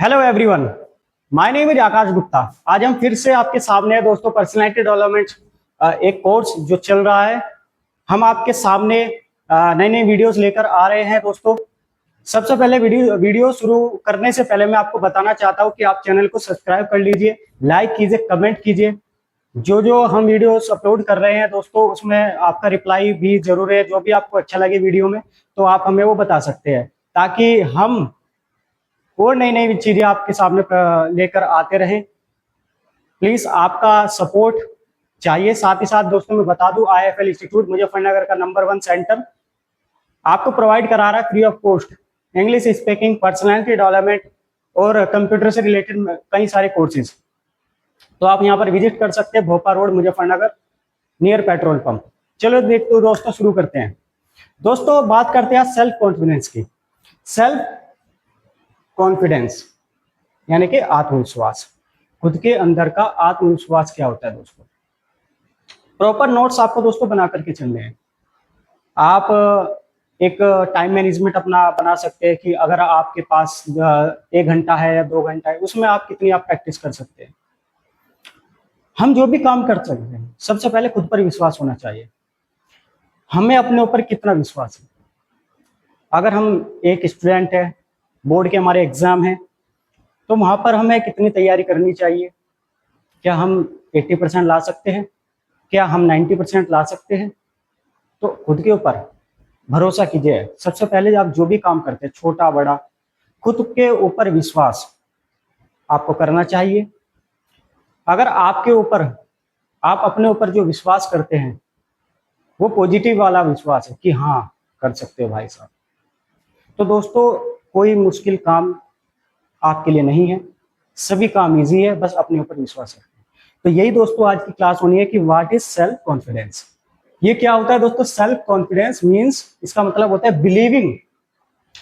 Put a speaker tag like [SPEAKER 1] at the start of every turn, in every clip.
[SPEAKER 1] Hello everyone, my name is Akash Gupta. आज हम फिर से आपके सामने है दोस्तों पर्सनालिटी डेवलपमेंट एक कोर्स जो चल रहा है। हम आपके सामने नई नई वीडियोस लेकर आ रहे हैं दोस्तों। सबसे पहले वीडियो शुरू करने से पहले मैं आपको बताना चाहता हूं कि आप चैनल को सब्सक्राइब कर लीजिए, लाइक कीजिए, कमेंट कीजिए। जो जो हम वीडियोस अपलोड कर रहे हैं दोस्तों उसमें आपका रिप्लाई भी जरूर है। जो भी आपको अच्छा लगे वीडियो में तो आप हमें वो बता सकते हैं, ताकि हम और नई नई चीजें आपके सामने लेकर आते रहे। प्लीज आपका सपोर्ट चाहिए। साथ ही साथ दोस्तों मैं बता दूं, IIFL इंस्टीट्यूट मुजफ्फरनगर का नंबर 1 सेंटर आपको प्रोवाइड करा रहा है free of cost English speaking, personality development और कंप्यूटर से रिलेटेड कई सारे कोर्सेज। तो आप यहाँ पर विजिट कर सकते हैं, Bhopal road Muzaffarnagar, near petrol pump. चलो देखते दोस्तों शुरू करते हैं। दोस्तों बात करते हैं सेल्फ कॉन्फिडेंस की। सेल्फ कॉन्फिडेंस यानी कि आत्मविश्वास, खुद के अंदर का आत्मविश्वास क्या होता है दोस्तों। प्रॉपर नोट्स आपको दोस्तों बना करके चलने हैं। आप एक टाइम मैनेजमेंट अपना बना सकते हैं कि अगर आपके पास 1 घंटा है या 2 घंटा है, उसमें आप कितनी आप प्रैक्टिस कर सकते हैं। हम जो भी काम कर सकते हैं सबसे पहले खुद पर विश्वास होना चाहिए। हमें अपने ऊपर कितना विश्वास है। अगर हम एक स्टूडेंट है, बोर्ड के हमारे एग्जाम है, तो वहां पर हमें कितनी तैयारी करनी चाहिए। क्या हम 80% ला सकते हैं, क्या हम 90% ला सकते हैं। तो खुद के ऊपर भरोसा कीजिए। सबसे पहले आप जो भी काम करते हैं, छोटा बड़ा, खुद के ऊपर विश्वास आपको करना चाहिए। अगर आपके ऊपर, आप अपने ऊपर जो विश्वास करते हैं वो पॉजिटिव वाला विश्वास है कि हाँ कर सकते हो भाई साहब, तो दोस्तों कोई मुश्किल काम आपके लिए नहीं है। सभी काम इजी है, बस अपने ऊपर विश्वास रखें। तो यही दोस्तों आज की क्लास होनी है कि व्हाट इज सेल्फ कॉन्फिडेंस। ये क्या होता है दोस्तों। सेल्फ कॉन्फिडेंस मींस, इसका मतलब होता है believing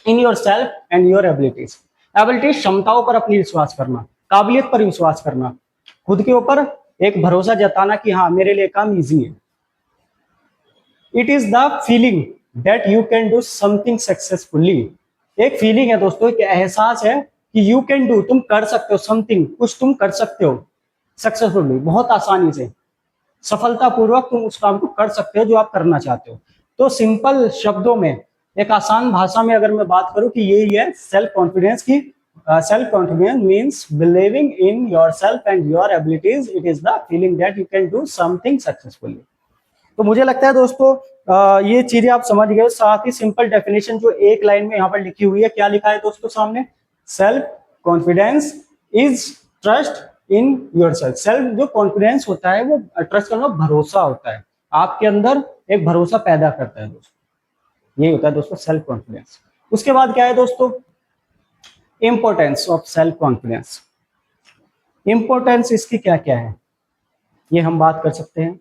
[SPEAKER 1] in your self and your abilities. Abilities क्षमताओं पर अपनी विश्वास करना, काबिलियत पर विश्वास करना, खुद के ऊपर एक भरोसा जताना कि हाँ मेरे लिए काम इजी है। It is the feeling that you can do something successfully. एक फीलिंग है दोस्तों, एक एहसास है कि यू कैन डू, तुम कर सकते हो, समथिंग, कुछ तुम कर सकते हो सक्सेसफुली, बहुत आसानी से, सफलतापूर्वक तुम उस काम को कर सकते हो जो आप करना चाहते हो। तो सिंपल शब्दों में, एक आसान भाषा में अगर मैं बात करूं कि यही है सेल्फ कॉन्फिडेंस की। Self confidence means believing in yourself and your abilities. It is the feeling that you can do something successfully. तो मुझे लगता है दोस्तों ये चीजें आप समझ गए। साथ ही सिंपल डेफिनेशन जो एक लाइन में यहाँ पर लिखी हुई है, क्या लिखा है दोस्तों सामने। Self confidence is trust in yourself. Self जो कॉन्फिडेंस होता है वो ट्रस्ट करना, भरोसा होता है, आपके अंदर एक भरोसा पैदा करता है दोस्तों। यही होता है दोस्तों सेल्फ कॉन्फिडेंस। उसके बाद क्या है दोस्तों, importance of self confidence. Importance इसकी क्या क्या है ये हम बात कर सकते हैं।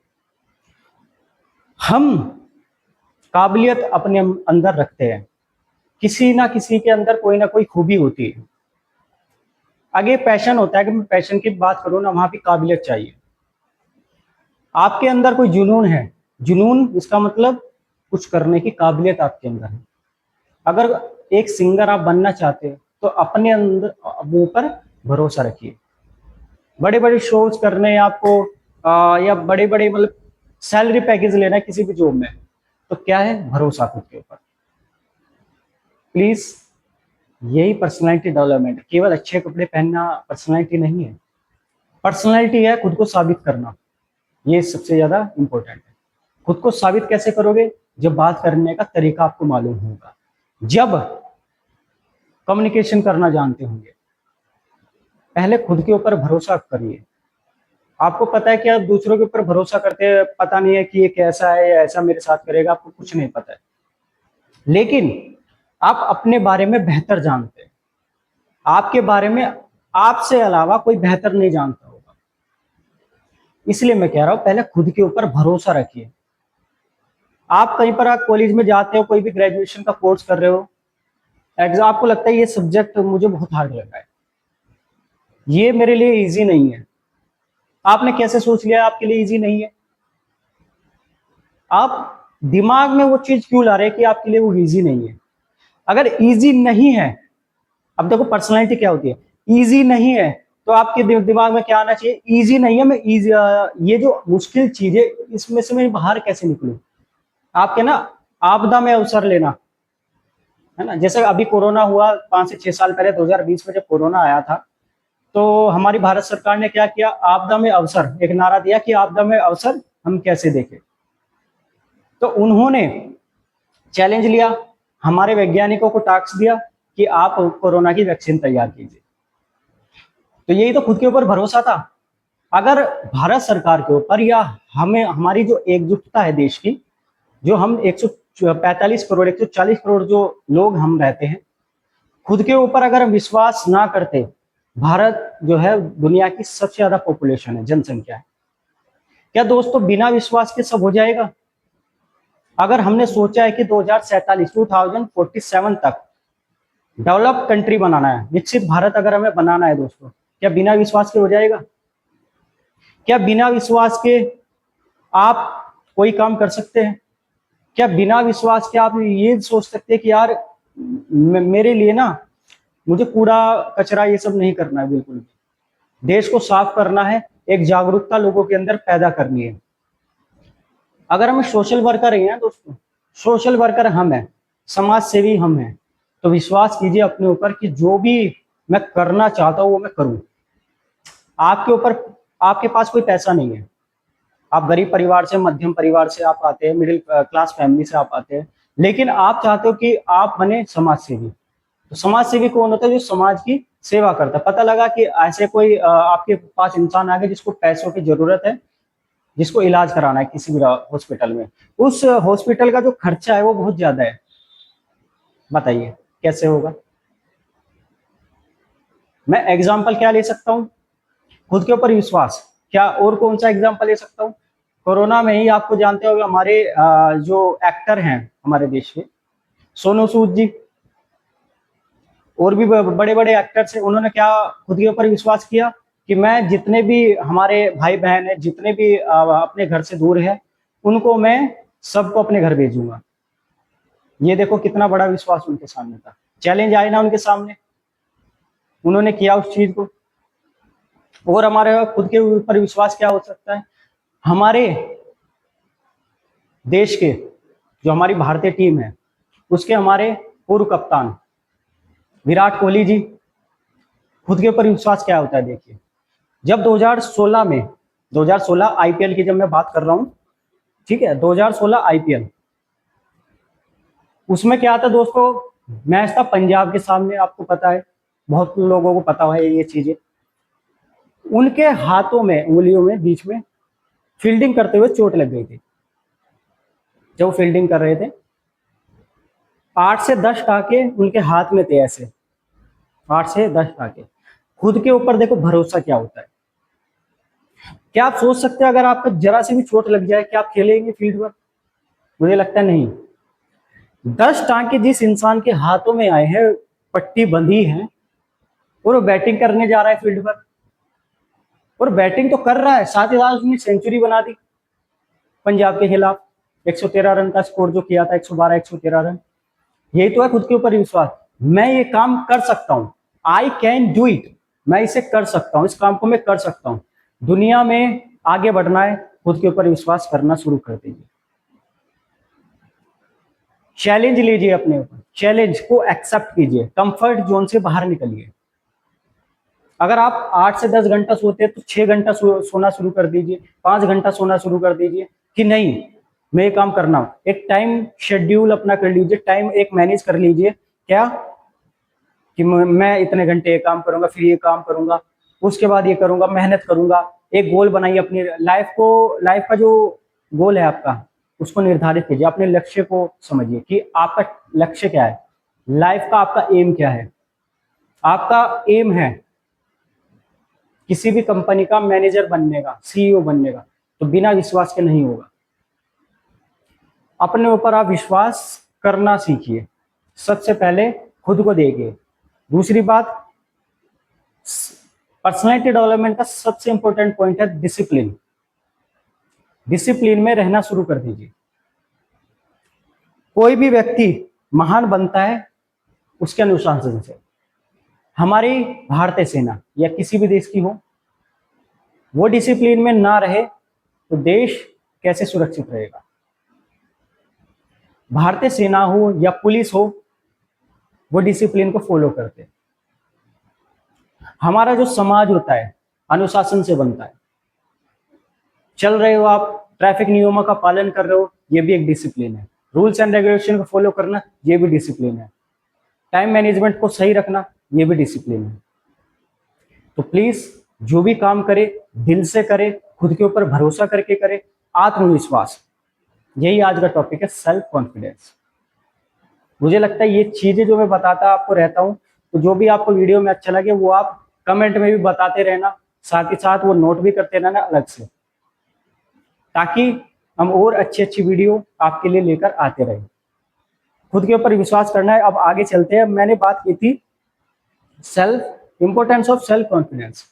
[SPEAKER 1] हम काबिलियत अपने अंदर रखते हैं, किसी ना किसी के अंदर कोई ना कोई खूबी होती है। आगे पैशन होता है, कि मैं पैशन की बात करूं ना, वहां भी काबिलियत चाहिए। आपके अंदर कोई जुनून है, जुनून इसका मतलब कुछ करने की काबिलियत आपके अंदर है। अगर एक सिंगर आप बनना चाहते हैं तो अपने अंदर ऊपर भरोसा रखिए। बड़े बड़े शोज करने आपको या बड़े बड़े मतलब सैलरी पैकेज लेना है किसी भी जॉब में, तो क्या है, भरोसा खुद के ऊपर। प्लीज, यही पर्सनालिटी डेवलपमेंट। केवल अच्छे कपड़े पहनना पर्सनालिटी नहीं है। पर्सनालिटी है खुद को साबित करना, ये सबसे ज्यादा इंपॉर्टेंट है। खुद को साबित कैसे करोगे, जब बात करने का तरीका आपको मालूम होगा, जब कम्युनिकेशन करना जानते होंगे। पहले खुद के ऊपर भरोसा करिए। आपको पता है कि आप दूसरों के ऊपर भरोसा करते हैं, पता नहीं है कि ये कैसा है या ऐसा मेरे साथ करेगा, आपको कुछ नहीं पता है। लेकिन आप अपने बारे में बेहतर जानते हैं। आपके बारे में आपसे अलावा कोई बेहतर नहीं जानता होगा। इसलिए मैं कह रहा हूं पहले खुद के ऊपर भरोसा रखिए। आप कहीं पर आप कॉलेज में जाते हो, कोई भी ग्रेजुएशन का कोर्स कर रहे हो, एग्जाम आपको लगता है ये सब्जेक्ट मुझे बहुत हार्ड लग रहा है, ये मेरे लिए इजी नहीं है। आपने कैसे सोच लिया आपके लिए इजी नहीं है। आप दिमाग में वो चीज क्यों ला रहे हैं कि आपके लिए वो इजी नहीं है। अगर इजी नहीं है, अब देखो पर्सनालिटी क्या होती है, इजी नहीं है, तो आपके दिमाग में क्या आना चाहिए, इजी नहीं है, मैं इजी, ये जो मुश्किल चीज है इसमें से मैं बाहर कैसे निकलूं। आपके ना आपदा में अवसर लेना, है ना। जैसे अभी कोरोना हुआ 5 से 6 साल पहले 2020 में जब कोरोना आया था, तो हमारी भारत सरकार ने क्या किया, आपदा में अवसर, एक नारा दिया कि आपदा में अवसर हम कैसे देखें। तो उन्होंने चैलेंज लिया, हमारे वैज्ञानिकों को टास्क दिया कि आप कोरोना की वैक्सीन तैयार कीजिए। तो यही तो खुद के ऊपर भरोसा था। अगर भारत सरकार के ऊपर या हमें, हमारी जो एकजुटता है देश की, जो हम 145 करोड़ 140 करोड़ जो लोग हम रहते हैं, खुद के ऊपर अगर हम विश्वास ना करते, भारत जो है दुनिया की सबसे ज्यादा पॉपुलेशन है, जनसंख्या है, क्या दोस्तों बिना विश्वास के सब हो जाएगा। अगर हमने सोचा है कि 2047 तक डेवलप कंट्री बनाना है, विकसित भारत अगर हमें बनाना है दोस्तों, क्या बिना विश्वास के हो जाएगा। क्या बिना विश्वास के आप कोई काम कर सकते हैं। क्या बिना विश्वास के आप ये सोच सकते हैं कि यार मेरे लिए ना, मुझे कूड़ा कचरा ये सब नहीं करना है, बिल्कुल देश को साफ करना है, एक जागरूकता लोगों के अंदर पैदा करनी है। अगर हम सोशल वर्कर हैं दोस्तों, सोशल वर्कर हम हैं, समाज सेवी हम हैं, तो विश्वास कीजिए अपने ऊपर कि जो भी मैं करना चाहता हूँ वो मैं करूँ। आपके ऊपर, आपके पास कोई पैसा नहीं है, आप गरीब परिवार से, मध्यम परिवार से आप आते हैं, मिडिल क्लास फैमिली से आप आते हैं, लेकिन आप चाहते हो कि आप बने समाज सेवी। तो समाज सेवी कौन होता है, जो समाज की सेवा करता है। पता लगा कि ऐसे कोई आपके पास इंसान आ गया जिसको पैसों की जरूरत है, जिसको इलाज कराना है किसी भी हॉस्पिटल में, उस हॉस्पिटल का जो खर्चा है वो बहुत ज्यादा है, बताइए कैसे होगा। मैं एग्जाम्पल क्या ले सकता हूँ, खुद के ऊपर विश्वास, क्या और कौन सा एग्जाम्पल ले सकता हूँ। कोरोना में ही आपको जानते हो हमारे जो एक्टर हैं हमारे देश के, सोनू सूद जी और भी बड़े बड़े एक्टर्स हैं, उन्होंने क्या खुद के ऊपर विश्वास किया कि मैं जितने भी हमारे भाई बहन हैं, जितने भी अपने घर से दूर है, उनको मैं सबको अपने घर भेजूंगा। ये देखो कितना बड़ा विश्वास उनके सामने था। चैलेंज आए ना उनके सामने, उन्होंने किया उस चीज को। और हमारे खुद के ऊपर विश्वास क्या हो सकता है, हमारे देश के, जो हमारी भारतीय टीम है उसके हमारे पूर्व कप्तान विराट कोहली जी, खुद के ऊपर विश्वास क्या होता है देखिए। जब 2016 आईपीएल की जब मैं बात कर रहा हूं, ठीक है, 2016 आईपीएल, उसमें क्या था दोस्तों, मैच था पंजाब के सामने, आपको पता है, बहुत लोगों को पता है ये चीजें। उनके हाथों में, उंगलियों में, बीच में फील्डिंग करते हुए चोट लग गई थी। जब वो फील्डिंग कर रहे थे, 8 से 10 टाके उनके हाथ में थे, ऐसे 8 से 10 टाके। खुद के ऊपर देखो भरोसा क्या होता है। क्या आप सोच सकते हैं अगर आपको जरा से भी चोट लग जाए, क्या आप खेलेंगे फील्ड पर। मुझे लगता है नहीं। 10 टांके जिस इंसान के हाथों में आए हैं, पट्टी बंधी है, और वो बैटिंग करने जा रहा है फील्ड पर, और बैटिंग तो कर रहा है, साथ ही साथ उसने सेंचुरी बना दी पंजाब के खिलाफ। 113 रन का स्कोर जो किया था, 112 113 रन। यही तो है खुद के ऊपर विश्वास। मैं ये काम कर सकता हूं, आई कैन डू इट, मैं इसे कर सकता हूं, इस काम को मैं कर सकता हूं। दुनिया में आगे बढ़ना है, खुद के ऊपर विश्वास करना शुरू कर दीजिए। चैलेंज लीजिए अपने ऊपर, चैलेंज को एक्सेप्ट कीजिए, कंफर्ट जोन से बाहर निकलिए। अगर आप 8 से 10 घंटा सोते हैं तो 6 घंटा सोना शुरू कर दीजिए, 5 घंटा सोना शुरू कर दीजिए, कि नहीं मैं ये काम करना। एक टाइम शेड्यूल अपना कर लीजिए, टाइम एक मैनेज कर लीजिए, क्या कि मैं इतने घंटे ये काम करूंगा, फिर ये काम करूंगा, उसके बाद ये करूंगा, मेहनत करूंगा। एक गोल बनाइए अपनी लाइफ को, लाइफ का जो गोल है आपका, उसको निर्धारित कीजिए, अपने लक्ष्य को समझिए कि आपका लक्ष्य क्या है, लाइफ का आपका एम क्या है। आपका एम है किसी भी कंपनी का मैनेजर बनने का, सीईओ बनने का, तो बिना विश्वास के नहीं होगा। अपने ऊपर आप विश्वास करना सीखिए, सबसे पहले खुद को देखिए। दूसरी बात, पर्सनैलिटी डेवलपमेंट का सबसे इंपॉर्टेंट पॉइंट है डिसिप्लिन। डिसिप्लिन में रहना शुरू कर दीजिए। कोई भी व्यक्ति महान बनता है उसके अनुशासन से। हमारी भारतीय सेना या किसी भी देश की हो, वो डिसिप्लिन में ना रहे तो देश कैसे सुरक्षित रहेगा। भारतीय सेना हो या पुलिस हो, वो डिसिप्लिन को फॉलो करते हैं। हमारा जो समाज होता है अनुशासन से बनता है। चल रहे हो आप, ट्रैफिक नियमों का पालन कर रहे हो, ये भी एक डिसिप्लिन है। रूल्स एंड रेगुलेशन को फॉलो करना, ये भी डिसिप्लिन है। टाइम मैनेजमेंट को सही रखना, ये भी डिसिप्लिन है। तो प्लीज जो भी काम करे दिल से करे, खुद के ऊपर भरोसा करके करे, आत्मविश्वास। यही आज का टॉपिक है, सेल्फ कॉन्फिडेंस। मुझे लगता है ये चीजें जो मैं बताता आपको रहता हूँ, तो जो भी आपको वीडियो में अच्छा लगे वो आप कमेंट में भी बताते रहना, साथ ही साथ वो नोट भी करते रहना अलग से, ताकि हम और अच्छी अच्छी वीडियो आपके लिए लेकर आते रहे। खुद के ऊपर विश्वास करना है। अब आगे चलते हैं। मैंने बात की थी self importance of self confidence.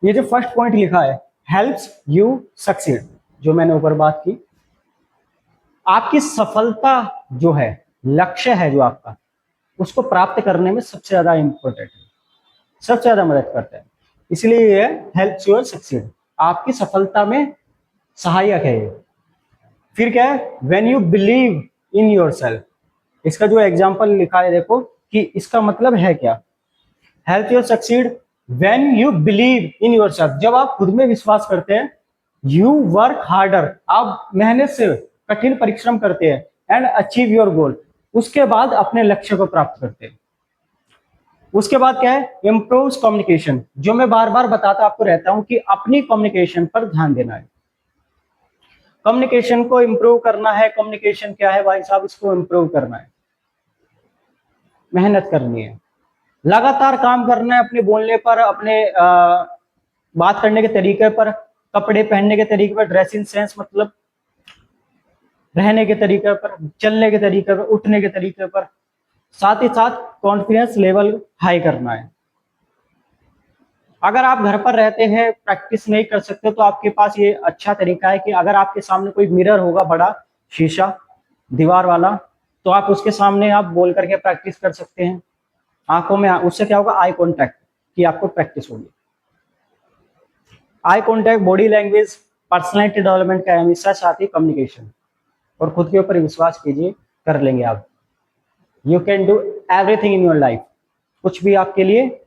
[SPEAKER 1] ये जो फर्स्ट पॉइंट लिखा है, हेल्प्स यू सक्सीड, जो मैंने ऊपर बात की, आपकी सफलता जो है, लक्ष्य है जो आपका, उसको प्राप्त करने में सबसे ज्यादा इंपॉर्टेंट है, सबसे ज्यादा मदद करता है। इसलिए ये हेल्प्स यू सक्सीड, आपकी सफलता में सहायक है ये। फिर क्या है, when you believe in yourself. इसका जो एग्जांपल लिखा है देखो कि इसका मतलब है क्या। Help you succeed when you believe in yourself, जब आप खुद में विश्वास करते हैं। यू वर्क हार्डर, आप मेहनत से कठिन परिश्रम करते हैं, एंड अचीव योर गोल, उसके बाद अपने लक्ष्य को प्राप्त करते हैं। उसके बाद क्या है, इम्प्रूव कम्युनिकेशन, जो मैं बार बार बताता आपको रहता हूं कि अपनी कम्युनिकेशन पर ध्यान देना है। कम्युनिकेशन को इम्प्रूव करना है। कम्युनिकेशन क्या है भाई साहब, इसको इम्प्रूव करना है, मेहनत करनी है, लगातार काम करना है अपने बोलने पर, अपने बात करने के तरीके पर, कपड़े पहनने के तरीके पर, ड्रेसिंग सेंस मतलब रहने के तरीके पर, चलने के तरीके पर, उठने के तरीके पर, साथ ही साथ कॉन्फिडेंस लेवल हाई करना है। अगर आप घर पर रहते हैं, प्रैक्टिस नहीं कर सकते, तो आपके पास ये अच्छा तरीका है कि अगर आपके सामने कोई मिरर होगा, बड़ा शीशा दीवार वाला, तो आप उसके सामने आप बोल करके प्रैक्टिस कर सकते हैं। आंखों में, उससे क्या होगा, आई कॉन्टैक्ट की आपको प्रैक्टिस होगी। Eye contact, body language, personality development का अहम हिस्सा, साथ ही कम्युनिकेशन। और खुद के ऊपर विश्वास कीजिए, कर लेंगे आप। You can do everything in your life, कुछ भी आपके लिए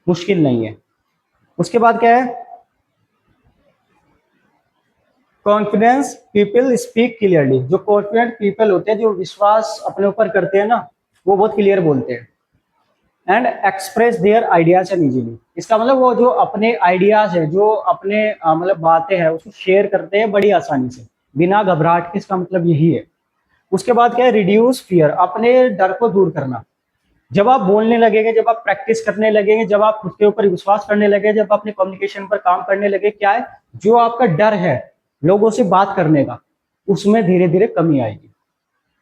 [SPEAKER 1] मुश्किल नहीं है। उसके बाद क्या है, कॉन्फिडेंस पीपल स्पीक क्लियरली। जो कॉन्फिडेंट पीपल होते हैं, जो विश्वास अपने ऊपर करते हैं ना, वो बहुत क्लियर बोलते हैं। And express their ideas and easily, इसका मतलब वो जो अपने आइडियाज है, जो अपने मतलब बातें हैं, उसको शेयर करते हैं बड़ी आसानी से, बिना घबराहट के। इसका मतलब यही है। उसके बाद क्या है, रिड्यूस फियर, अपने डर को दूर करना। जब आप बोलने लगेंगे, जब आप प्रैक्टिस करने लगेंगे, जब आप खुद के ऊपर विश्वास करने लगे, जब अपने कम्युनिकेशन पर काम करने लगे, क्या है, जो आपका डर है लोगों से बात करने का, उसमें धीरे धीरे कमी आएगी।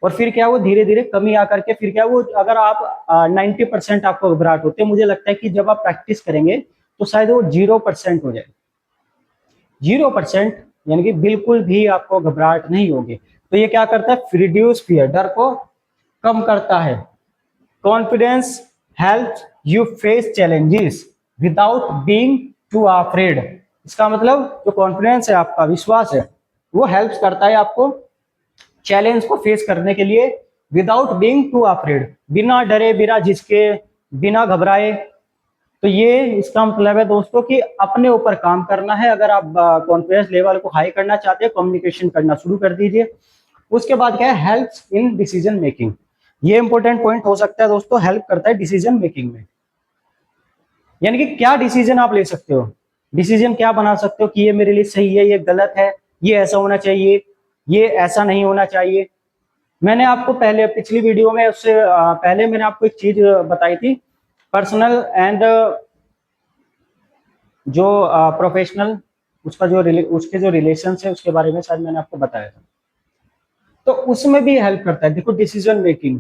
[SPEAKER 1] और फिर क्या, वो धीरे धीरे कमी आकर के फिर क्या, वो अगर आप 90% आपको घबराहट होती है, मुझे लगता है कि जब आप प्रैक्टिस करेंगे तो शायद वो 0% हो जाए। 0%, यानी कि बिल्कुल भी आपको घबराहट नहीं होगी। तो ये क्या करता है, रिड्यूस फियर, डर को कम करता है। Confidence helps you face challenges without being to afraid. इसका मतलब जो कॉन्फिडेंस है, आपका विश्वास है, वो हेल्प्स करता है आपको चैलेंज को फेस करने के लिए, विदाउट बीइंग टू अफ्रेड, बिना डरे, बिना झिझके, बिना घबराए। तो ये इसका मतलब है दोस्तों कि अपने ऊपर काम करना है। अगर आप कॉन्फिडेंस लेवल को हाई करना चाहते हैं, कम्युनिकेशन करना शुरू कर दीजिए। उसके बाद क्या है, हेल्प्स इन डिसीजन मेकिंग। ये इंपॉर्टेंट पॉइंट हो सकता है दोस्तों, हेल्प करता है डिसीजन मेकिंग में। यानी कि क्या डिसीजन आप ले सकते हो, डिसीजन क्या बना सकते हो कि ये मेरे लिए सही है, ये गलत है, ये ऐसा होना चाहिए, ये ऐसा नहीं होना चाहिए। मैंने आपको पहले पिछली वीडियो में, उससे पहले मैंने आपको एक चीज बताई थी, पर्सनल एंड जो प्रोफेशनल, उसका जो उसके जो रिलेशन है, उसके बारे में शायद मैंने आपको बताया था। तो उसमें भी हेल्प करता है। देखो, डिसीजन मेकिंग,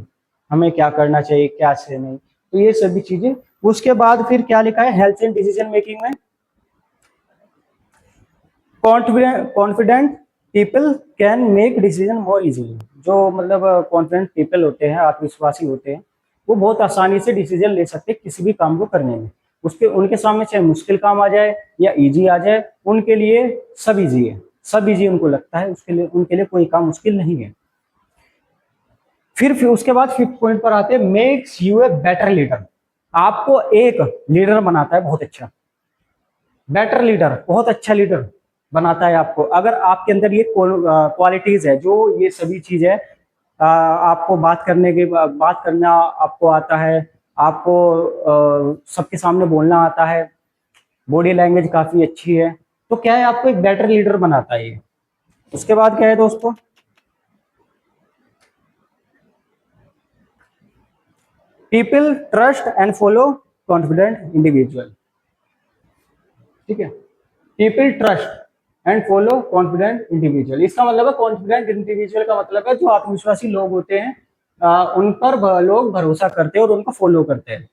[SPEAKER 1] हमें क्या करना चाहिए, क्या से नहीं, तो ये सभी चीजें। उसके बाद फिर क्या लिखा है, हेल्प इन डिसीजन मेकिंग में, confident people can make decision more easily. जो मतलब कॉन्फिडेंट पीपल होते हैं, आत्मविश्वासी होते हैं, वो बहुत आसानी से डिसीजन ले सकते हैं किसी भी काम को करने में। उसके उनके सामने चाहे मुश्किल काम आ जाए या इजी आ जाए, उनके लिए सब इजी है, सब इजी उनको लगता है, उसके लिए उनके लिए कोई काम मुश्किल नहीं है। फिर उसके बाद 5th पॉइंट पर आते हैं, makes U a better leader. आपको एक लीडर बनाता है बहुत अच्छा, बेटर लीडर, बहुत अच्छा लीडर बनाता है आपको। अगर आपके अंदर ये क्वालिटीज है, जो ये सभी चीजें आपको बात करना आपको आता है, आपको सबके सामने बोलना आता है, बॉडी लैंग्वेज काफी अच्छी है, तो क्या है, आपको एक बेटर लीडर बनाता है ये। उसके बाद क्या है दोस्तों, people trust and follow confident individual. ठीक है, people trust and follow confident individual, इसका मतलब है कॉन्फिडेंट इंडिविजुअल का मतलब है जो आत्मविश्वासी लोग होते हैं, उन पर लोग भरोसा करते हैं और उनको फॉलो करते हैं।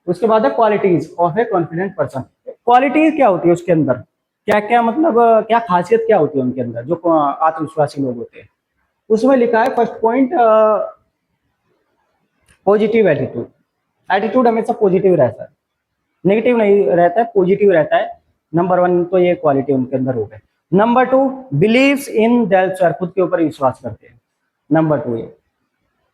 [SPEAKER 1] उसके बाद है qualities of A confident person. Qualities क्या होती है उसके अंदर, क्या क्या मतलब क्या खासियत क्या होती है उनके अंदर जो आत्मविश्वासी लोग होते हैं। उसमें लिखा है first point, positive attitude. Attitude हमेशा पॉजिटिव रहता है, नेगेटिव नहीं रहता है, पॉजिटिव रहता है। नंबर 1 तो ये क्वालिटी उनके अंदर हो गए। नंबर 2, बिलीव्स इन देमसेल्फ, खुद के ऊपर विश्वास करते हैं। नंबर 2 ये।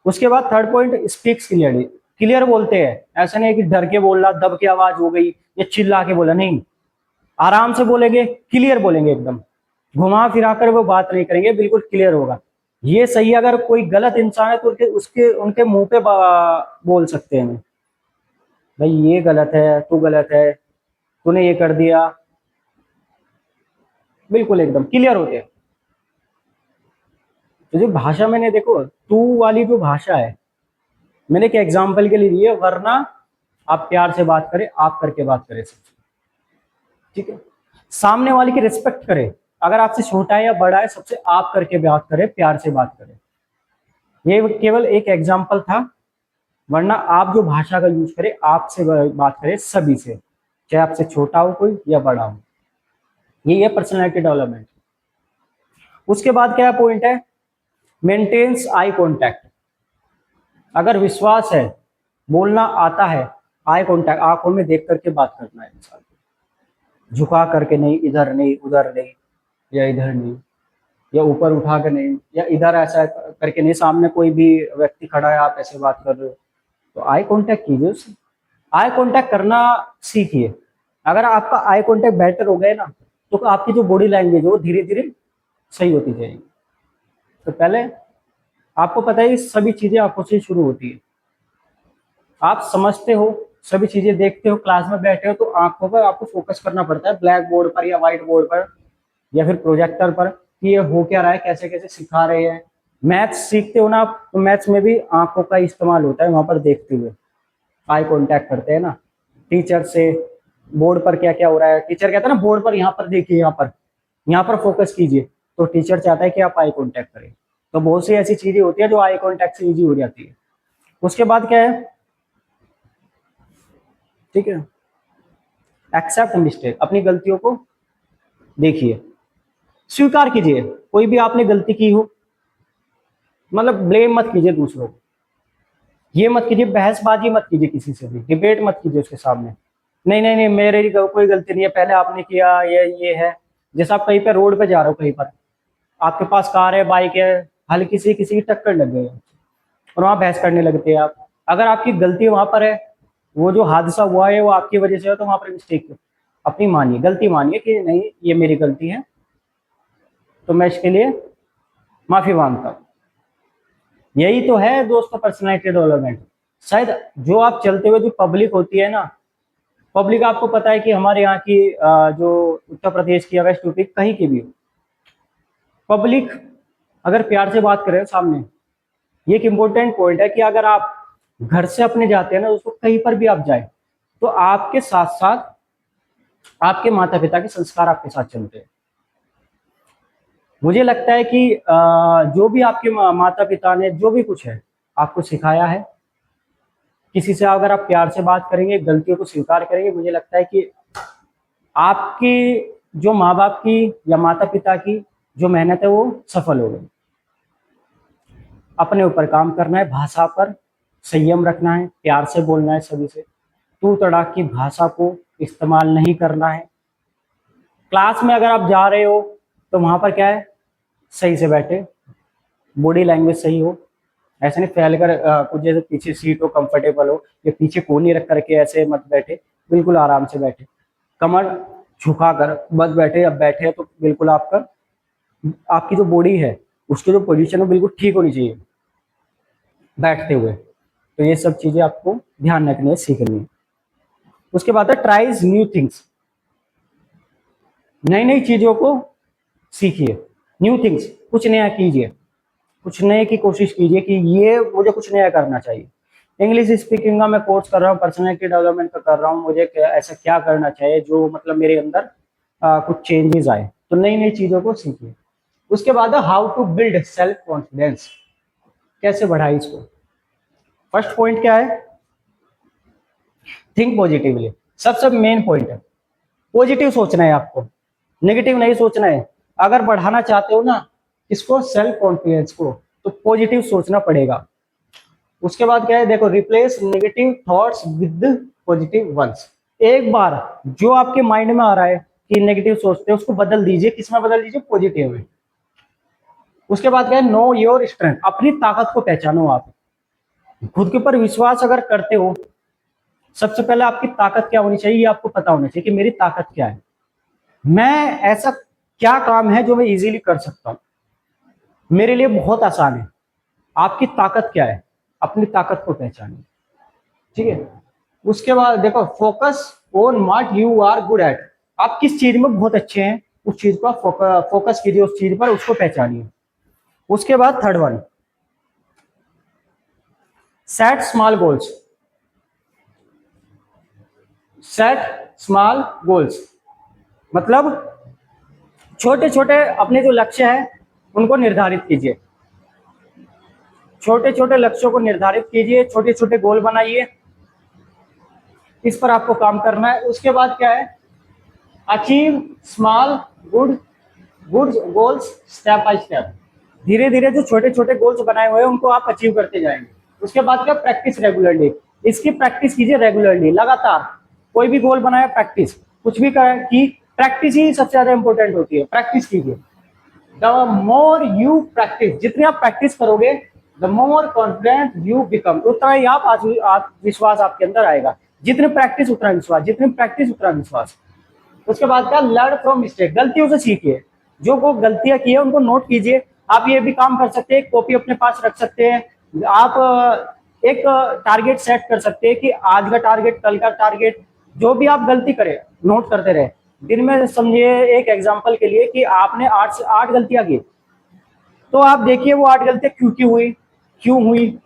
[SPEAKER 1] उसके बाद third point, speaks clearly, clear बोलते हैं। ऐसा नहीं है कि डर के बोल रहा, दब के आवाज हो गई या चिल्ला के बोला, नहीं, आराम से बोलेंगे, क्लियर बोलेंगे, एकदम घुमा फिरा कर वो बात नहीं करेंगे, बिल्कुल क्लियर होगा। ये सही है, अगर कोई गलत इंसान है तो उनके मुंह पे बोल सकते हैं, भाई ये गलत है, तू गलत है, तूने ये कर दिया, बिल्कुल एकदम क्लियर होते हैं। तो जो भाषा मैंने देखो, तू वाली जो भाषा है, मैंने क्या एग्जाम्पल के लिए दी है, वरना आप प्यार से बात करें, आप करके बात करें सबसे, ठीक है। सामने वाले की रिस्पेक्ट करें, अगर आपसे छोटा है या बड़ा है, सबसे आप करके बात करें, प्यार से बात करें। ये केवल एक एग्जाम्पल था, वरना आप जो भाषा का यूज करें, आपसे बात करें सभी से, चाहे आपसे छोटा हो कोई या बड़ा हो। ये है पर्सनैलिटी डेवलपमेंट। उसके बाद क्या पॉइंट है, मेंटेन्स आई कॉन्टैक्ट। अगर विश्वास है, बोलना आता है, आई कॉन्टैक्ट, आंखों में देख करके बात करना है इंसान को, झुका करके नहीं, इधर नहीं, उधर नहीं, या इधर नहीं, या ऊपर उठा कर नहीं, या इधर ऐसा करके नहीं। सामने कोई भी व्यक्ति खड़ा है, आप ऐसे बात कर रहे हो, तो आई कांटेक्ट कीजिए उससे, आई कांटेक्ट करना सीखिए। अगर आपका आई कांटेक्ट बेटर हो गया ना, तो आपकी जो बॉडी लैंग्वेज है वो धीरे धीरे सही होती जाएगी। तो पहले आपको पता है सभी चीजें आंखों से शुरू होती है, आप समझते हो, सभी चीजें देखते हो, क्लास में बैठे हो तो आंखों पर आपको फोकस करना पड़ता है, ब्लैक बोर्ड पर या व्हाइट बोर्ड पर या फिर प्रोजेक्टर पर, कि ये हो क्या रहा है, कैसे कैसे सिखा रहे हैं। मैथ्स सीखते हो ना आप, तो मैथ्स में भी आंखों का इस्तेमाल होता है, वहां पर देखते हुए आई कांटेक्ट करते हैं ना टीचर से। बोर्ड पर क्या क्या हो रहा है, टीचर कहता है ना बोर्ड पर, यहाँ पर देखिए, यहाँ पर फोकस कीजिए, तो टीचर चाहता है कि आप आई कांटेक्ट करें। तो बहुत सी ऐसी चीजें होती है जो आई कांटेक्ट से इजी हो जाती है। उसके बाद क्या है, ठीक है, एक्सेप्ट मिस्टेक, अपनी गलतियों को देखिए, स्वीकार कीजिए। कोई भी आपने गलती की हो, मतलब ब्लेम मत कीजिए दूसरों को, ये मत कीजिए, बहसबाजी मत कीजिए, किसी से भी डिबेट मत कीजिए उसके सामने, नहीं नहीं नहीं मेरी कोई गलती नहीं है, पहले आपने किया, ये है। जैसे आप कहीं पे रोड पे जा रहे हो, कहीं पर आपके पास कार है, बाइक है, हल्की सी किसी की टक्कर लग गई और वहां बहस करने लगते हैं आप। अगर आपकी गलती वहां पर है, वो जो हादसा हुआ है वो आपकी वजह से है, तो वहां पर मिस्टेक अपनी मानिए, गलती मानिए कि नहीं ये मेरी गलती है, तो मैं इसके लिए माफी मांगता हूँ। यही तो है दोस्तों पर्सनैलिटी डेवलपमेंट। शायद जो आप चलते हुए जो पब्लिक होती है ना, पब्लिक आपको पता है कि हमारे यहाँ की जो उत्तर प्रदेश की, वेस्ट यूपी, कहीं की भी हो, पब्लिक अगर प्यार से बात करें सामने, ये एक इम्पोर्टेंट पॉइंट है कि अगर आप घर से अपने जाते हैं ना, उसको कहीं पर भी आप जाए, तो आपके साथ साथ आपके माता पिता के संस्कार आपके साथ चलते हैं। मुझे लगता है कि जो भी आपके माता पिता ने जो भी कुछ है आपको सिखाया है, किसी से अगर आप प्यार से बात करेंगे, गलतियों को स्वीकार करेंगे, मुझे लगता है कि आपकी जो माँ बाप की या माता पिता की जो मेहनत है वो सफल हो गई। अपने ऊपर काम करना है, भाषा पर, संयम रखना है, प्यार से बोलना है सभी से, तू तड़ाक की भाषा को इस्तेमाल नहीं करना है। क्लास में अगर आप जा रहे हो तो वहां पर क्या है, सही से बैठे, बॉडी लैंग्वेज सही हो, ऐसे नहीं फैल कर कुछ जैसे पीछे सीट हो कंफर्टेबल हो, या पीछे कोनी रख करके ऐसे मत बैठे, बिल्कुल आराम से बैठे, कमर झुका कर मत बैठे। अब बैठे तो बिल्कुल आपका आपकी जो बॉडी है उसकी जो पोजीशन है बिल्कुल ठीक होनी चाहिए बैठते हुए। तो ये सब चीजें आपको ध्यान रखनी है, सीखनी है। उसके बाद है ट्राइज न्यू थिंग्स, नई नई चीजों को सीखिए, न्यू थिंग्स, कुछ नया कीजिए, कुछ नए की कोशिश कीजिए कि ये मुझे कुछ नया करना चाहिए। इंग्लिश स्पीकिंग का मैं कोर्स कर रहा हूँ, पर्सनैलिटी डेवलपमेंट का कर रहा हूँ, मुझे ऐसा क्या करना चाहिए जो मतलब मेरे अंदर कुछ चेंजेस आए, तो नई नई चीजों को सीखिए। उसके बाद how to build self confidence, कैसे बढ़ाए इसको। फर्स्ट पॉइंट क्या है, थिंक पॉजिटिवली, सबसे मेन पॉइंट है, पॉजिटिव सोचना है आपको, नेगेटिव नहीं सोचना है। अगर बढ़ाना चाहते हो ना इसको, सेल्फ कॉन्फिडेंस को, तो पॉजिटिव सोचना पड़ेगा। उसके बाद क्या है, देखो, replace negative thoughts with positive once. एक बार जो आपके माइंड में आ रहा है कि नेगेटिव सोचते हैं, उसको बदल दीजिए, किसमें बदल दीजिए, पॉजिटिव में। उसके बाद क्या है, नो योर स्ट्रेंथ, अपनी ताकत को पहचानो। आप खुद के ऊपर विश्वास अगर करते हो, सबसे पहले आपकी ताकत क्या होनी चाहिए, ये आपको पता होना चाहिए कि मेरी ताकत क्या है, मैं ऐसा क्या काम है जो मैं इजीली कर सकता हूं, मेरे लिए बहुत आसान है। आपकी ताकत क्या है, अपनी ताकत को पहचानिए, ठीक है। उसके बाद देखो, focus on what you are good at, आप किस चीज में बहुत अच्छे हैं, उस चीज को फोकस कीजिए, उस चीज पर, उसको पहचानिए। उसके बाद third one, set small goals, set small goals मतलब छोटे छोटे अपने जो लक्ष्य है उनको निर्धारित कीजिए, छोटे छोटे लक्ष्यों को निर्धारित कीजिए, छोटे छोटे गोल बनाइए, इस पर आपको काम करना है। उसके बाद क्या है, achieve small good good goals step by step, धीरे धीरे जो छोटे छोटे गोल्स बनाए हुए हैं उनको आप अचीव करते जाएंगे। उसके बाद क्या, प्रैक्टिस रेगुलरली, इसकी प्रैक्टिस कीजिए रेगुलरली, लगातार। कोई भी गोल बनाया, प्रैक्टिस, कुछ भी करें कि प्रैक्टिस ही सबसे ज्यादा इंपॉर्टेंट होती है, प्रैक्टिस कीजिए। द मोर यू प्रैक्टिस, जितनी आप प्रैक्टिस करोगे, the more confident you become, उतना ही आप आत्मविश्वास आपके अंदर आएगा। जितनी प्रैक्टिस उतना विश्वास, जितनी प्रैक्टिस उतना विश्वास। उसके बाद क्या, लर्न फ्रॉम मिस्टेक, गलतियों से सीखिए, जो वो गलतियां की है उनको नोट कीजिए। आप ये भी काम कर सकते हैं, कॉपी अपने पास रख सकते हैं, आप एक टारगेट सेट कर सकते हैं कि आज का टारगेट, कल का टारगेट, जो भी आप गलती करें नोट करते रहे। दिन में समझिए, एक एग्जांपल के लिए कि आपने 8 गलतियां की, तो आप देखिए वो 8 गलतियां क्यों हुई,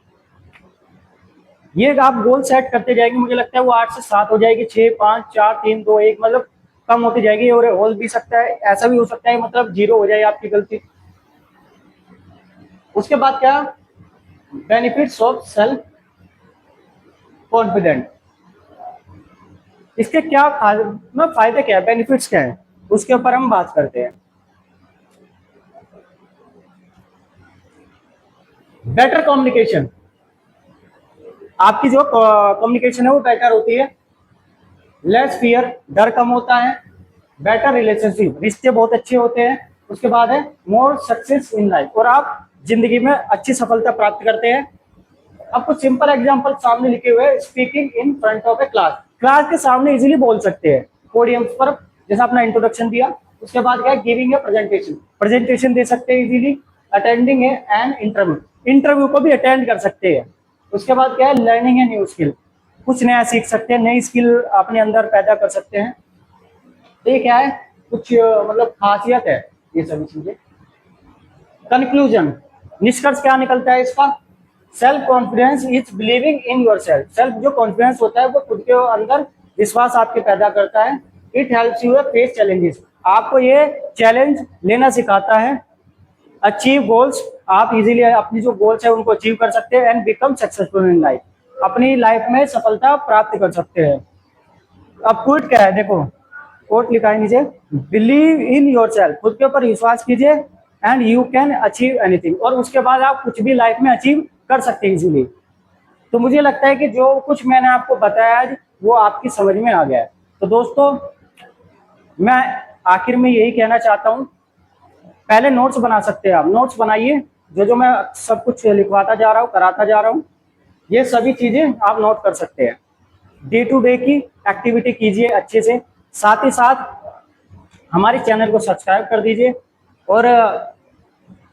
[SPEAKER 1] ये आप गोल सेट करते जाएंगे, मुझे लगता है वो 8 से 7 हो जाएगी, 6, 5, 4, 3, 2, 1, मतलब कम होती जाएगी। और हो भी सकता है, ऐसा भी हो सकता है मतलब 0 हो जाए आपकी गलती। उसके बाद क्या, बेनिफिट्स ऑफ सेल्फ कॉन्फिडेंट, इसके क्या फायदे क्या है, बेनिफिट्स क्या है, उसके ऊपर हम बात करते हैं। बेटर कम्युनिकेशन, आपकी जो कम्युनिकेशन है वो बेटर होती है। लेस फियर, डर कम होता है। बेटर रिलेशनशिप, रिश्ते बहुत अच्छे होते हैं। उसके बाद है मोर सक्सेस इन लाइफ, और आप जिंदगी में अच्छी सफलता प्राप्त करते हैं। अब कुछ सिंपल एग्जांपल सामने लिखे हुए, speaking in front of A class, class के सामने इजीली बोल सकते हैं, पोडियम्स पर, जैसा अपना इंट्रोडक्शन दिया। उसके बाद क्या है, गिविंग ए प्रेजेंटेशन, प्रेजेंटेशन दे सकते हैं easily. Attending A an interview, interview को भी अटेंड कर सकते हैं। उसके बाद क्या है, लर्निंग ए न्यू स्किल, कुछ नया सीख सकते हैं, नई स्किल अपने अंदर पैदा कर सकते हैं। तो ये क्या है, कुछ मतलब खासियत है ये सभी चीजें। कंक्लूजन, निष्कर्ष क्या निकलता है इसका, self confidence is believing in your self, self जो कॉन्फिडेंस होता है वो खुद के अंदर विश्वास आपके पैदा करता है। It helps you face challenges, आपको ये चैलेंज लेना सिखाता है। अचीव गोल्स, आप इजीली अपनी जो गोल्स है उनको अचीव कर सकते हैं। And become successful in life, अपनी लाइफ में सफलता प्राप्त कर सकते हैं। अब कोट क्या है, देखो कोट लिखा है नीचे, बिलीव इन योर सेल्फ, खुद के ऊपर विश्वास कीजिए, and you can achieve anything, और उसके बाद आप कुछ भी लाइफ में अचीव कर सकते हैं इजीली। तो मुझे लगता है कि जो कुछ मैंने आपको बताया आज वो आपकी समझ में आ गया है। तो दोस्तों मैं आखिर में यही कहना चाहता हूँ, पहले नोट्स बना सकते हैं आप, नोट्स बनाइए, जो जो मैं सब कुछ लिखवाता जा रहा हूँ, कराता जा रहा हूँ, ये सभी चीजें आप नोट कर सकते हैं। डे टू डे की एक्टिविटी कीजिए अच्छे से, साथ ही साथ हमारे चैनल को सब्सक्राइब कर दीजिए और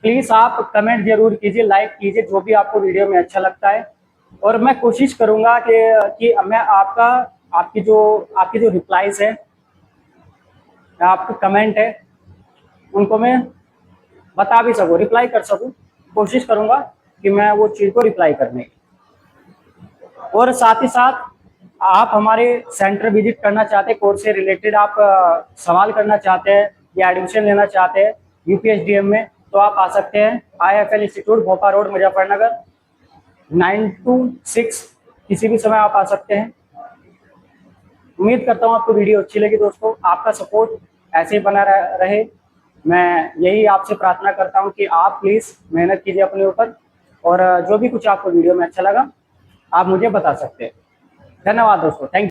[SPEAKER 1] प्लीज आप कमेंट जरूर कीजिए, लाइक कीजिए जो भी आपको वीडियो में अच्छा लगता है। और मैं कोशिश करूंगा कि मैं आपकी जो रिप्लाईज है, आपके कमेंट है, उनको मैं बता भी सकूं, रिप्लाई कर सकूं, कोशिश करूंगा कि मैं वो चीज को रिप्लाई करने की। और साथ ही साथ आप हमारे सेंटर विजिट करना चाहते हैं, कोर्स से रिलेटेड आप सवाल करना चाहते हैं या एडमिशन लेना चाहते हैं यूपीएसडीएम में, तो आप आ सकते हैं IIFL institute, Bhopa road, Muzaffarnagar 9 to 6, किसी भी समय आप आ सकते हैं। उम्मीद करता हूँ आपको वीडियो अच्छी लगी दोस्तों, आपका सपोर्ट ऐसे ही बना रहे। मैं यही आपसे प्रार्थना करता हूँ कि आप प्लीज़ मेहनत कीजिए अपने ऊपर, और जो भी कुछ आपको वीडियो में अच्छा लगा आप मुझे बता सकते हैं। धन्यवाद दोस्तों, थैंक यू।